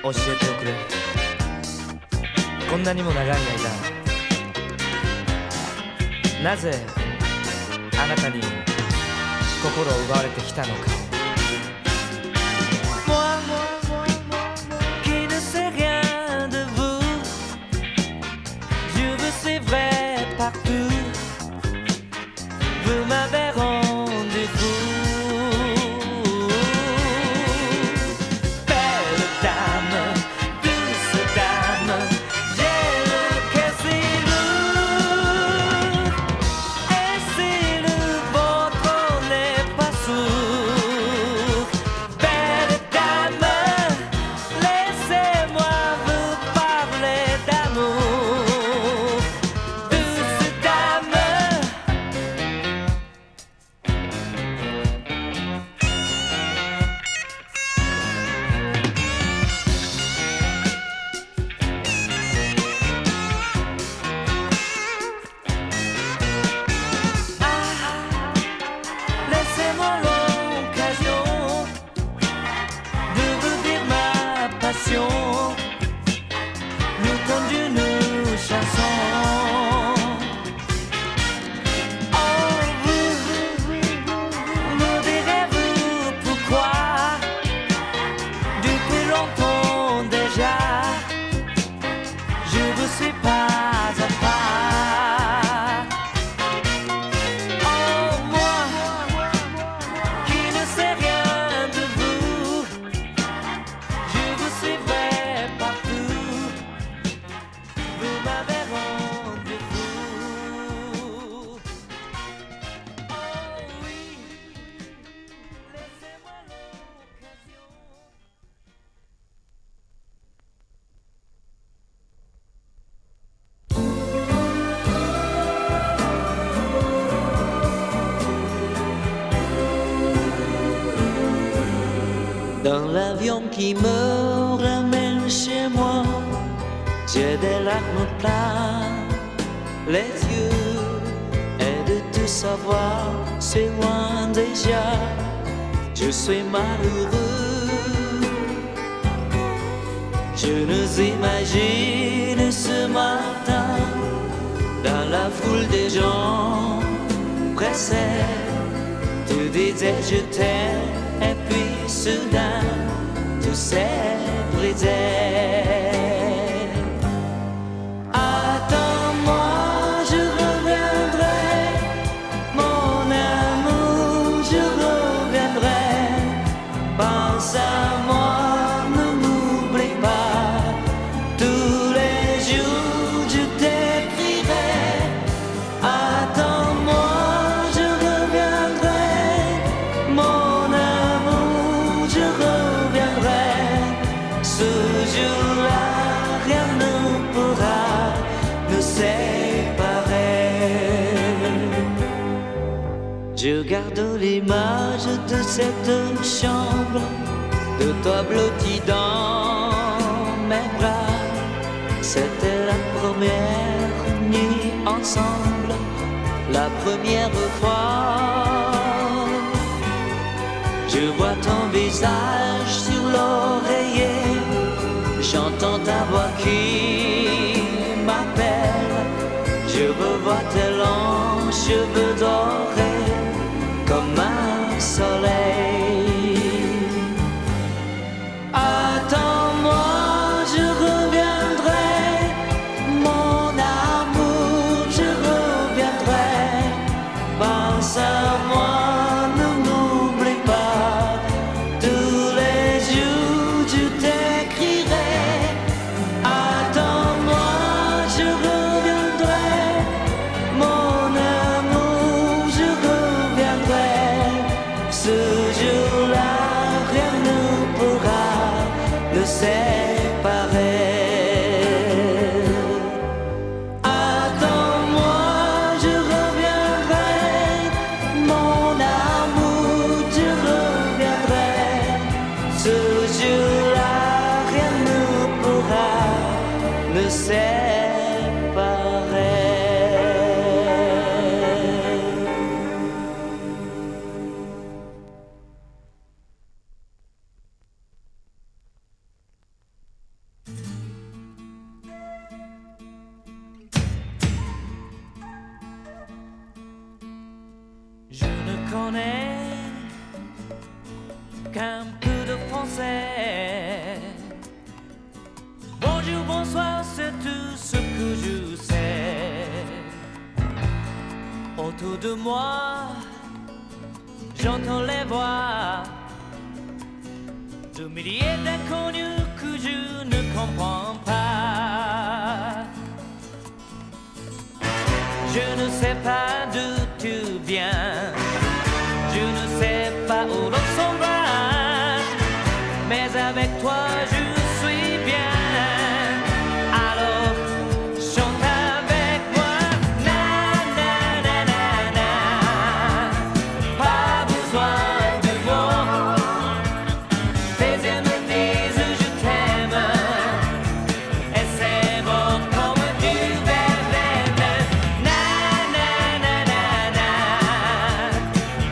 教えておくれ。こんなにも長い間なぜあなたに心を奪われてきたのか。Vous m'avez rendu fou. Belle dame, douce dame, j'ai le cœur si lourd. Et si le vôtre n'est pas sourd, belle dame, laissez-moi vous parler d'amour. Douce dame, laissez-moi l'occasion de vous dire ma passion, le temps d'une chanson. Oh, vous me direz-vous pourquoi, depuis longtemps déjà, je vous suis pas à part. Oh, moi qui ne sais rien de vous, je vous suivrai partout. Vous m'avez rendu fou. Oh oui, laissez-moi l'occasion. Dans l'avion qui me ramène chez moi, j'ai des larmes plein les yeux. Et de tout savoir, c'est loin déjà, je suis malheureux. Je nous imagine ce matin, dans la foule des gens pressés, tu disais je t'aime, et puis soudain, tout s'est brisé. Attends-moi, je reviendrai, mon amour, je reviendrai. Pense à moi, ne m'oublie pas. Tous les jours, je t'écrirai. Attends-moi, je reviendrai, mon amour, je reviendrai. Ce jour-là, rien ne pourra nous séparer. Je garde l'image de cette chambre, de toi blotti dans mes bras. C'était la première nuit ensemble, la première fois. Je vois ton visage sur l'oreiller, j'entends ta voix qui m'appelle. Je revois tes longs cheveux dorés comme un soleil. Attends-moi, je reviendrai, mon amour, je reviendrai. Pense à moi, ne m'oublie pas. Tous les jours, je t'écrirai. Attends-moi, je reviendrai, mon amour, je reviendrai. Ce jour-là, rien ne pourra nous séparer. Attends-moi, je reviendrai, mon amour, je reviendrai. Ce jour-là, rien ne pourra nous séparer. connais qu'un peu de français. Bonjour, bonsoir, c'est tout ce que je sais. Autour de moi, j'entends les voix de milliers d'inconnus que je ne comprends pas. Je ne sais pas d'où tu viens, je ne sais pas où l'on s'en va, mais avec toi je suis bien. Alors chante avec moi, na na na na na. Pas besoin de mots, tes yeux me disent je t'aime, et c'est bon comme du verlaine. Na na na na na.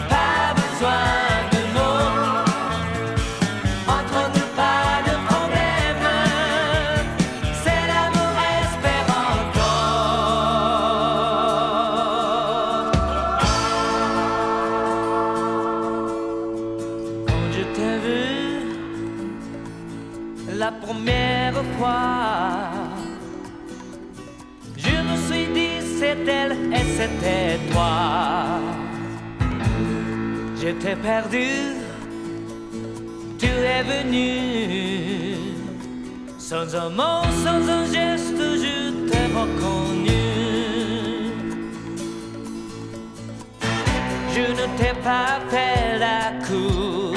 Pas besoin de mots, entre nous pas de problème, c'est l'amour espéranto. Quand je t'ai vu la première fois, je me suis dit c'est elle et c'était toi. J'étais perdu, tu es venu, sans un mot, sans un geste, je t'ai reconnu. Je ne t'ai pas fait la cour,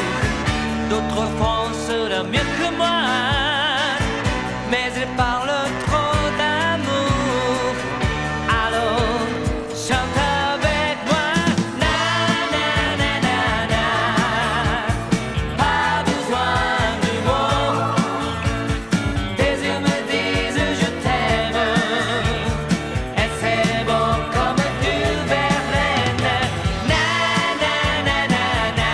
d'autres font cela mieux que moi, mais ils parlent trop d'amour. Alors chante avec moi, na na na na na. Pas besoin de mots, tes yeux me disent je t'aime, et c'est bon comme du verlaine. Na na na na na.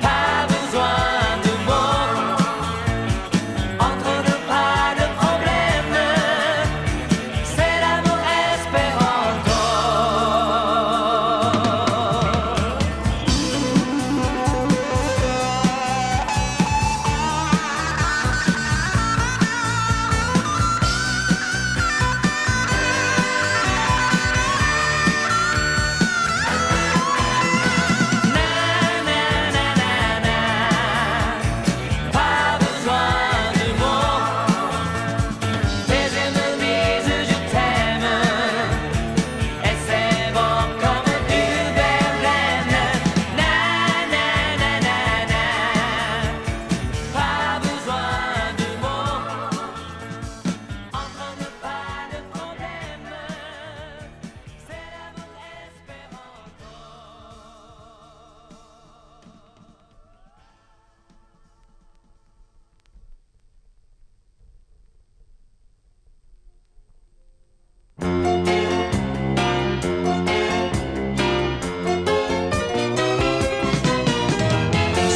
Pas besoin de mots, entre nous pas de problème, c'est l'amour espéranto. Na na na na na. Pas besoin de mots, tes yeux me disent je t'aime, et c'est bon comme du verlaine. Na na na na na. Pas besoin de mots, entre nous pas de problème, c'est l'amour espéranto.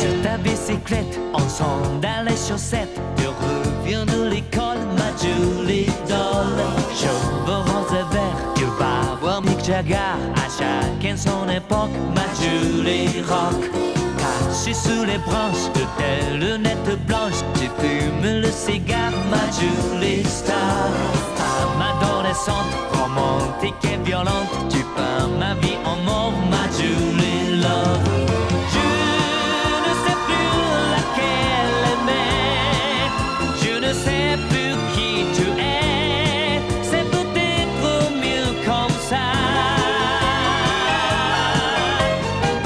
Sur ta bicyclette, en sandales et chaussettes, tu reviens de l'école, ma Julie doll. Cheveux roses et verts, tu vas voir Mick Jagger, à chacun son époque, ma Julie rock. Cachée sous les branches de tes lunettes blanches, tu fumes le cigare, ma Julie star. Femme adolescente, romantique et violente, tu peins ma vie en mort, ma Julie love. Je ne sais plus laquelle aimer, je ne sais plus qui tu es, c'est peut-être mieux comme ça.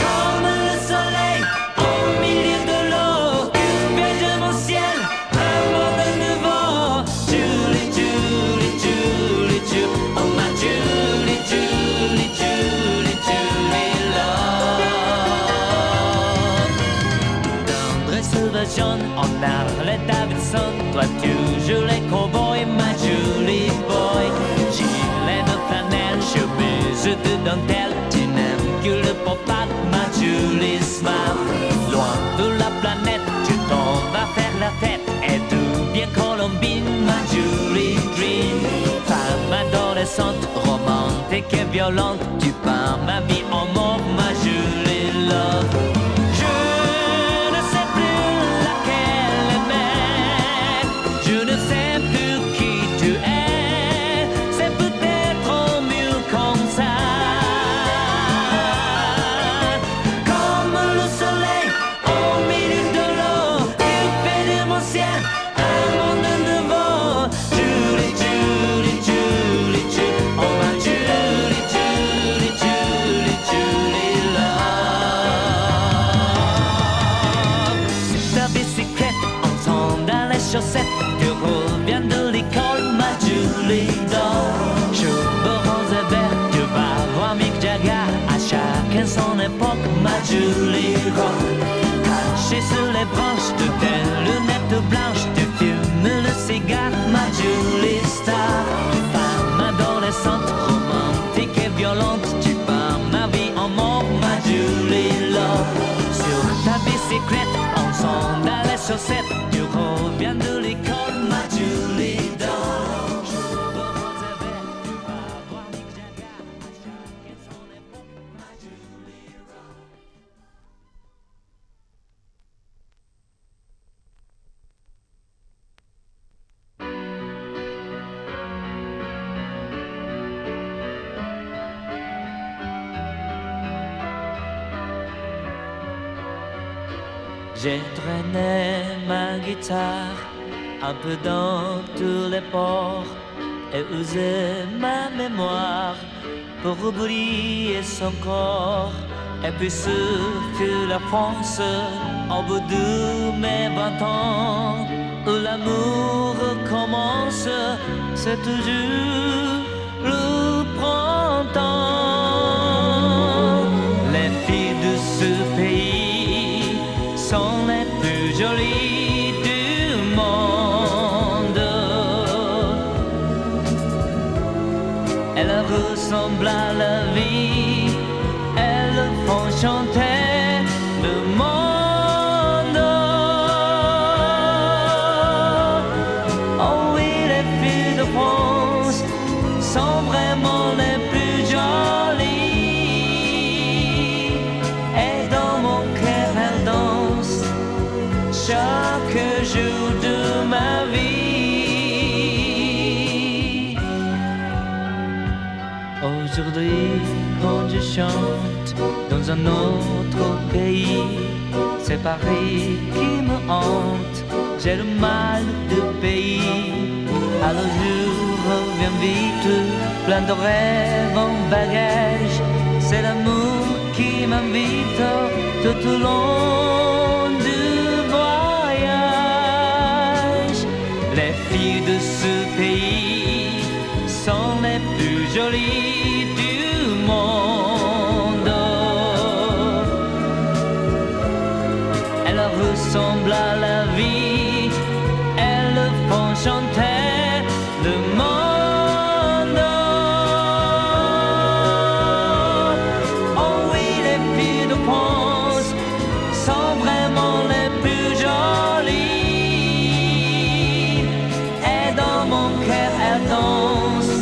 Comme le soleil au milieu de l'eau, viens de mon ciel, un monde nouveau. Julie, Julie, Julie, Julie, oh ma Julie, Julie, Julie, Julie love. Tendresse jaune en Harley Davidson, toi tu joues les cowboys, ma Julie boy. Gilet de flanelle, chemise de dentelle, tu n'aimes que le pop-up, ma Julie smile. Loin de la planète, tu t'en vas faire la fête, et tout bien colombine, ma Julie dream. Femme adolescente, romantique et violente, tu peins ma vie en mauve, ma Julie. chaussettes, tu reviens de l'école, ma Julie doll. Cheveux roses et verts, tu vas voir Mick Jagger, à chacun son époque, ma Julie rock. Cachée sous les branches de tes lunettes blanches, tu fumes le cigare, ma Julie star. Femme adolescente, romantique et violente, tu pars ma vie en mort, ma Julie love. Sur ta bicyclette, en sandales et chaussettes, tu reviens de l'école, ma Julie doll. Cheveux roses et verts, tu vas voir Mick Jagger, à chacun son époque, ma Julie rock. J'ai traîné ma guitare un peu dans tous les ports et usé ma mémoire pour oublier son corps. Et puis ce fut la France au bout de mes 20 ans où l'amour commence, c'est toujours le printemps. Les filles de ce pays sont les plus jolies du monde. Elles ressemblent à la vie, elles font chanter le monde. Oh oui, les filles de France sont vraiment les plus jolies. Et dans mon cœur elles dansent chaque jour de ma vie. Aujourd'hui, quand je chante dans un autre pays, c'est Paris qui me hante. J'ai le mal de pays. Alors je reviens vite, plein de rêves en bagage. C'est l'amour qui m'invite tout au long du voyage. Les filles de ce pays sont les plus jolies du monde. Elles ressemblent à la vie, elles font chanter le monde. Oh oui, les filles de France sont vraiment les plus jolies. Et dans mon cœur elles dansent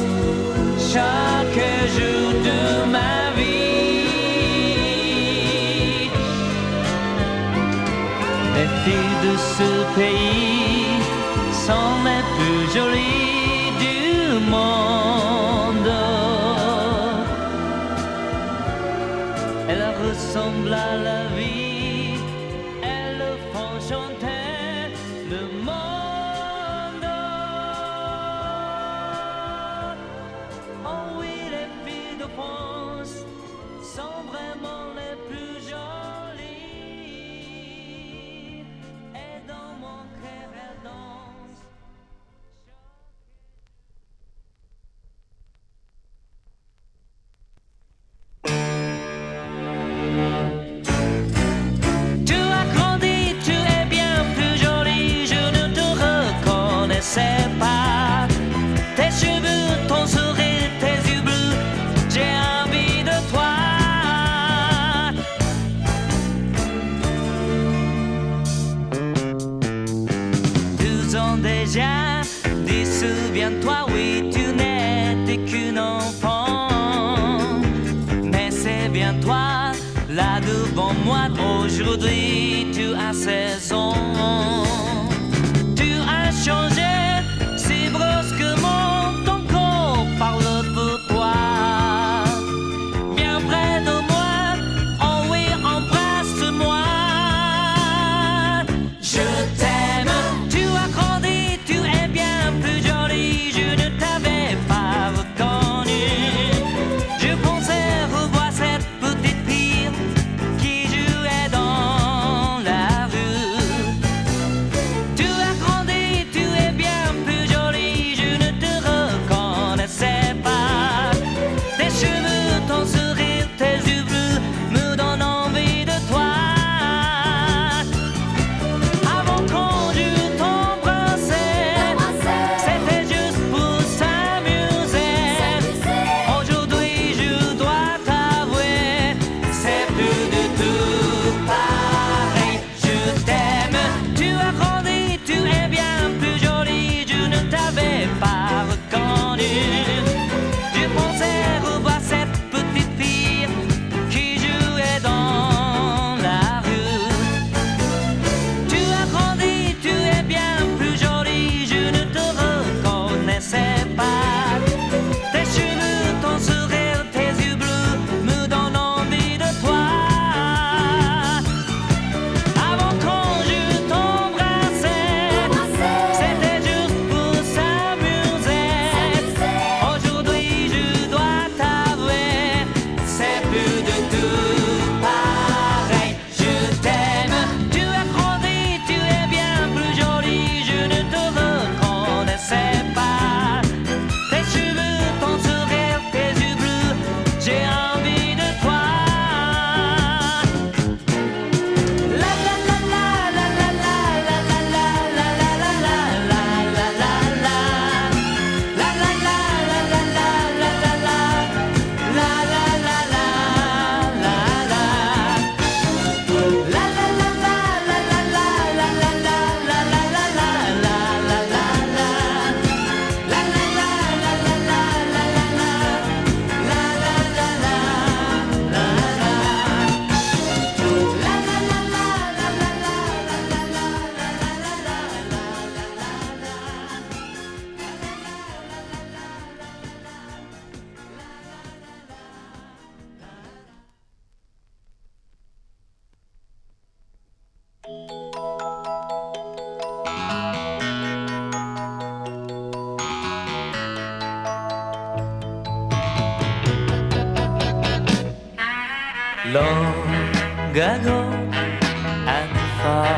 chaque jour de ma vie. Les filles de ce pays sont les plus jolies du monde. Elles ressemblent à la vie, elles font chanter le monde. Oh oui, les filles de France sont vraiment les plus jolies. Et dans mon cœur elles dansent. Tu as grandi, tu es bien plus jolie, je ne te reconnaissais pas. Tes cheveux, ton sourire, tes yeux bleus, j'ai envie de toi. 12 ans déjà, dis souviens-toi, oui, tu n'étais qu'une enfant. Mais c'est bien toi, là devant moi, aujourd'hui tu as 16 ans. Tu as changé si brusquement, ton corps parle pour toi. Viens près de moi, oh oui, embrasse-moi. Je t'aime, tu as grandi, tu es bien plus jolie, je ne Long ago and far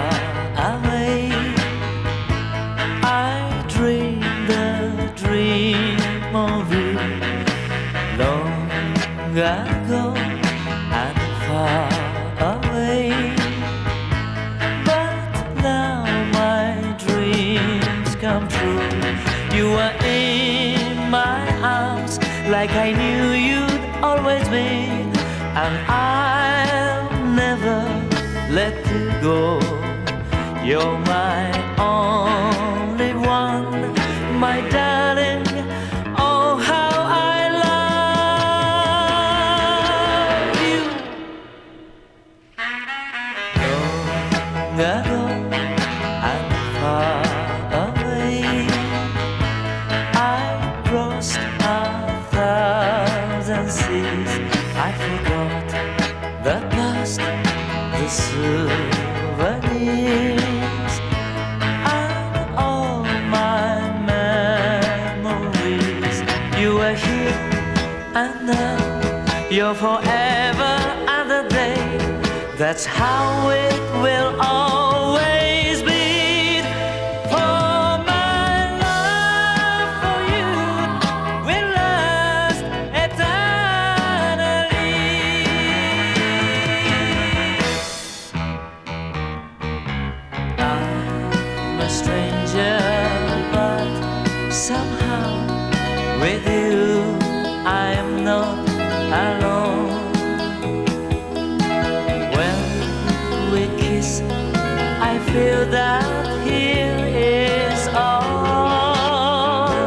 away, I dreamed a dream of you. Long ago and far away, but now my dreams come true. You are in my arms like I knew you'd always be, and I'll never let you go. You're my only one, my darling. Oh, how I love you. Long ago and far away, I crossed 1,000 seas. I forgot the past, the souvenirs, and all my memories. You were here and now you're forever and a day. That's how it will always be. For my love for you will last eternally. I'm a stranger, but somehow with you I am not alone. When we kiss, I feel that here is all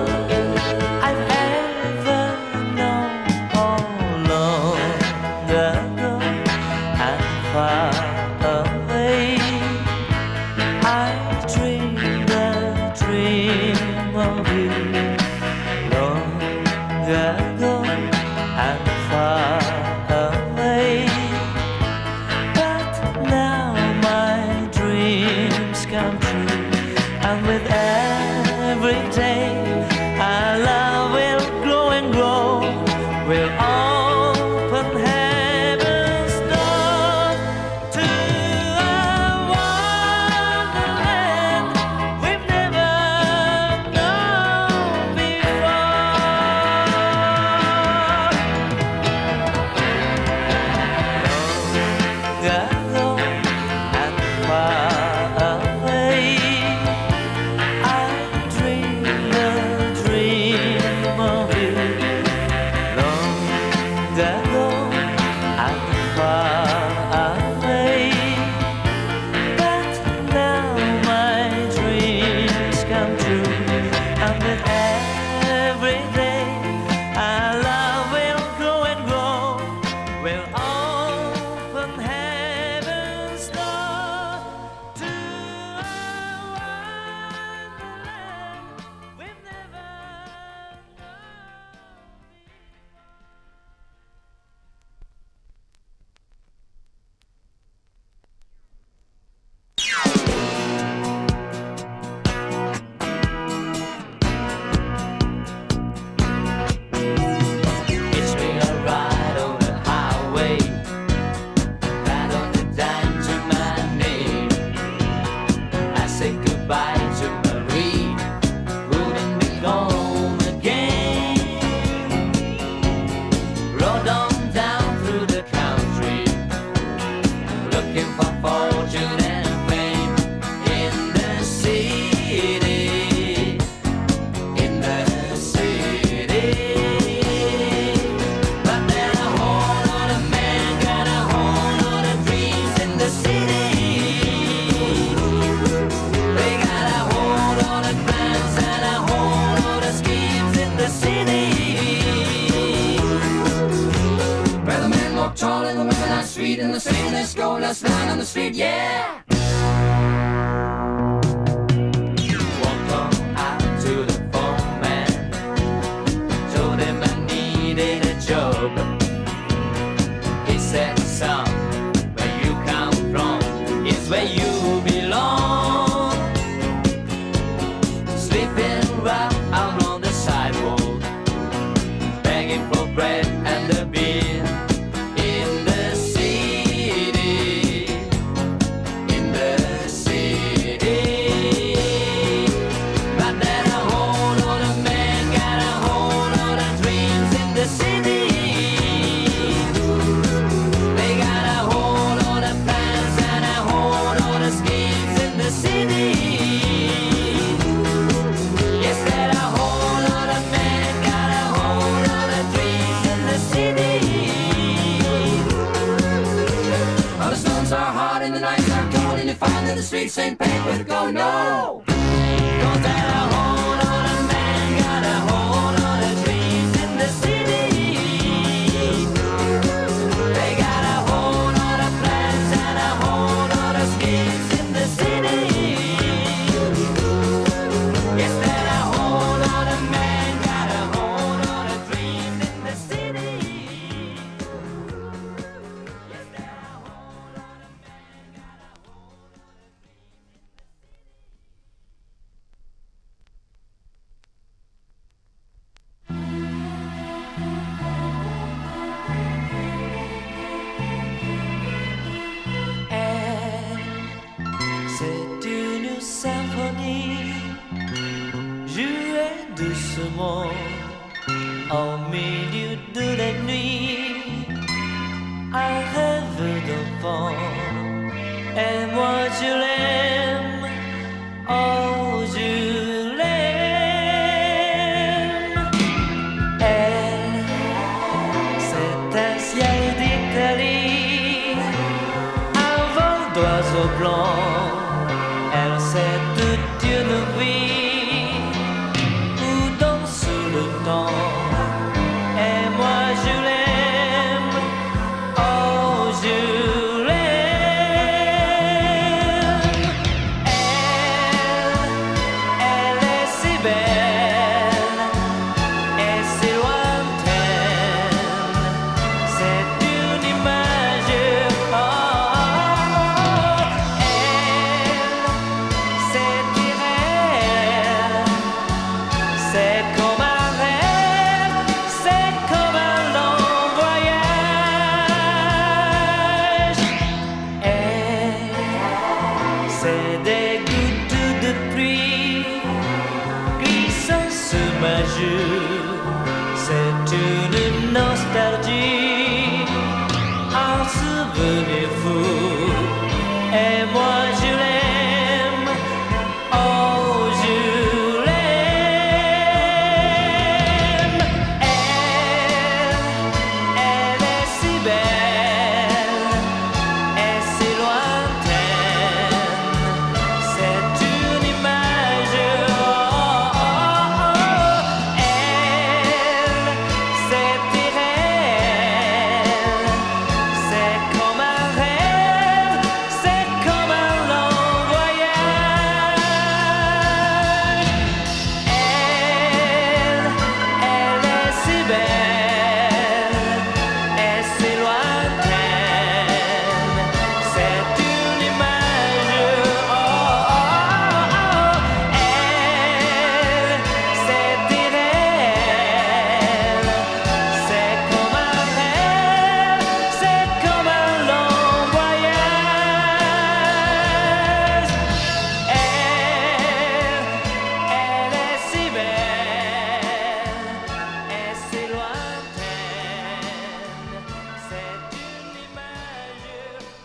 I've ever known. All long ago and far away, I dreamed a dream of you. Long ago and far away, but now my dreams come true. And with every day our love will grow and grow. We'll open heaven's door to a wonderland we've never known before. Long ago and far away, I dreamed a dream of you. Long ago and far away, but now my dreams come true. And with every day our love will grow and grow. We'll open heaven's door to a wonderland we've never known. It's been a ride on the highway, right on the dime to my name. I say goodbye to Marie, wouldn't be home again. Rode on down through the country, looking for fortune and fame in the city, in the city. But then a whole lot of men got a whole lot of dreams in the city. They got a whole lot of plans and a whole lot of schemes in the city. Where the men walk tall and the women are sweet, and the sailors go last line on the street, yeah. Walked on out to the foreman, told him I needed a job. He said, son, where you come from is where you belong. Sleeping rough out on the sidewalk, begging for bread and a beer in the city. piece and paper go no. Cause there are a whole lot of men got a whole lot of dreams in the city. They got a whole lot of plans and a whole lot of schemes in the city. Yes, there are a whole lot of men got a whole lot of dreams in the city. Yes, there are a whole lot of men got a whole lot of c'est une symphonie jouée doucement au milieu de la nuit. Un rêve d'enfant et moi je l'aime, oh je l'aime. Elle, c'est un ciel d'Italie, un vol d'oiseaux blancs. Elle sait toute une vie où danse le temps. Et moi je l'aime, oh je l'aime. Elle est si belle et si lointaine. C'est une image, oh, c'est irréel. C'est comme un rêve, c'est comme un long voyage. C'est des gouttes de pluie glissant sur ma joue. C'est une nostalgie, un souvenir fou. Et moi je l'aime, oh je l'aime. Elle est si belle et si lointaine. C'est une image, oh, oh, oh. Elle, c'est irréel. C'est comme un rêve, c'est comme un long voyage. Elle est si belle et si lointaine. C'est une image, oh, oh, oh. Elle, c'est irréel. C'est comme un rêve, c'est comme un long voyage. Elle est si belle et si lointaine. C'est une image, oh.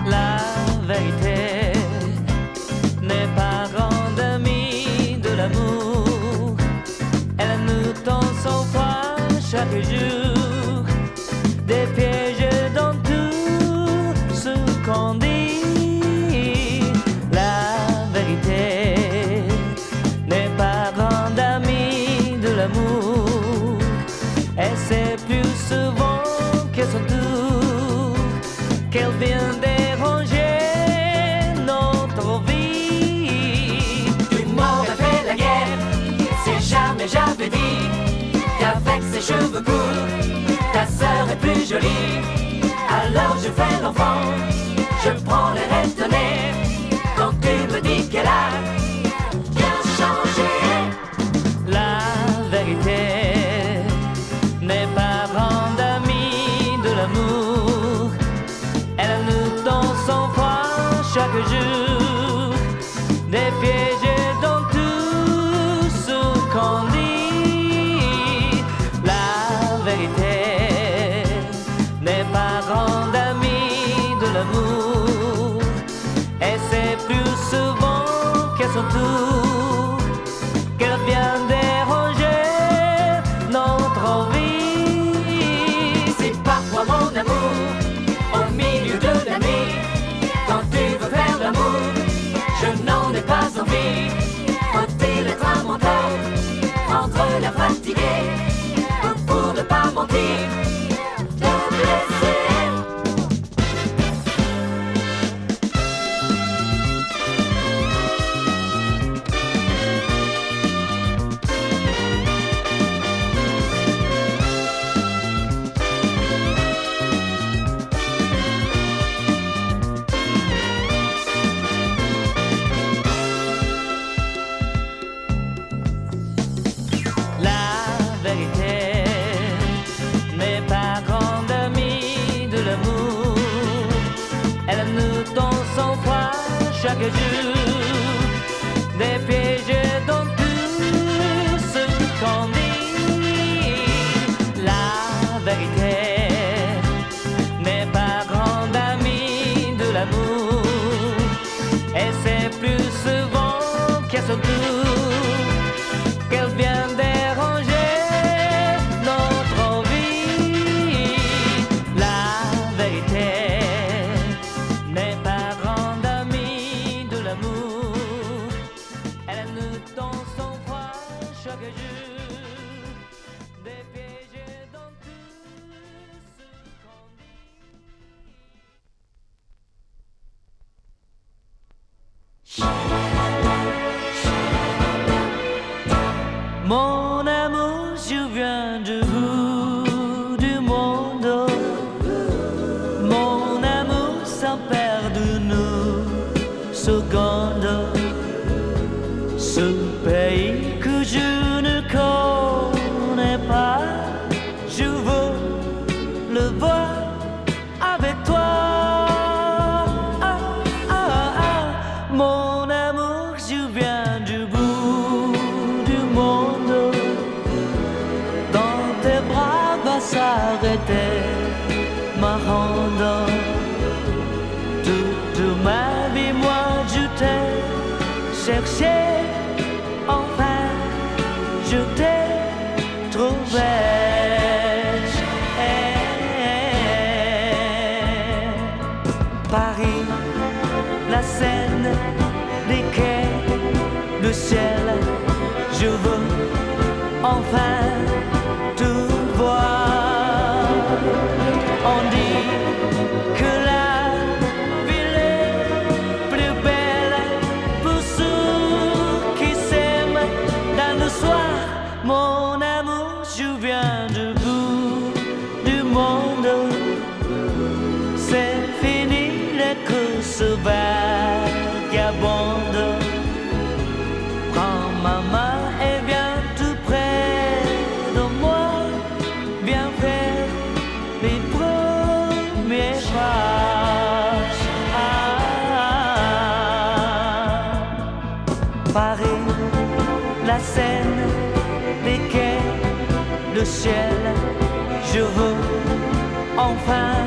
La vérité n'est pas grande amie de l'amour. Elle nous tend son froid chaque jour, des pièges dans tout ce qu'on dit. La vérité n'est pas grande amie de l'amour. Elle sait plus souvent que son tour qu'elle vient déranger notre vie. Tout le monde a fait la guerre. Si jamais j'avais dit qu'avec ses cheveux courts, ta sœur est plus jolie, alors je fais l'enfant. Je prends l'air étonné quand tu me dis qu'elle a bien changé. La vérité n'est pas grande amie de l'amour. Elle nous tend son froid chaque jour, des pièges dans tout ce qu'on dit. La vérité amour. Et c'est plus souvent qu'à son tour qu'elle vient déranger notre vie. Si parfois mon amour, au milieu de la nuit, quand tu veux faire l'amour, je n'en ai pas envie. Frotter le à mon corps, rendre la fatiguée, pour ne pas mentir, te blesser. Chaque jour, des pièges dans tout ce qu'on dit. La vérité n'est pas grande amie de l'amour, et c'est plus souvent qu'à son tour qu'elle vient déranger notre vie. La vérité n'est pas grande amie de l'amour, elle nous tend son froid chaque jour, des pièges dans tout ce qu'on dit. Mon amour, je viens du bout du monde. Mon amour sans perdre nous seconde. Ce pays que je ne connais pas, je veux le voir avec toi. Mon amour, je viens du bout du monde. Dans tes bras va s'arrêter ma ronde. Toute ma vie, moi je t'ai cherché. Enfin, je t'ai trouvé. Paris, la Seine, les quais, le ciel, je veux enfin tout voir. On dit que la ville est plus belle pour ceux qui s'aiment dans le soir. Mon amour, je viens du bout du monde. C'est fini les courses vagabondes. Prends ma main et viens tout près de moi. Viens faire les premiers pas. Paris, la Seine, les quais, le ciel, je veux enfin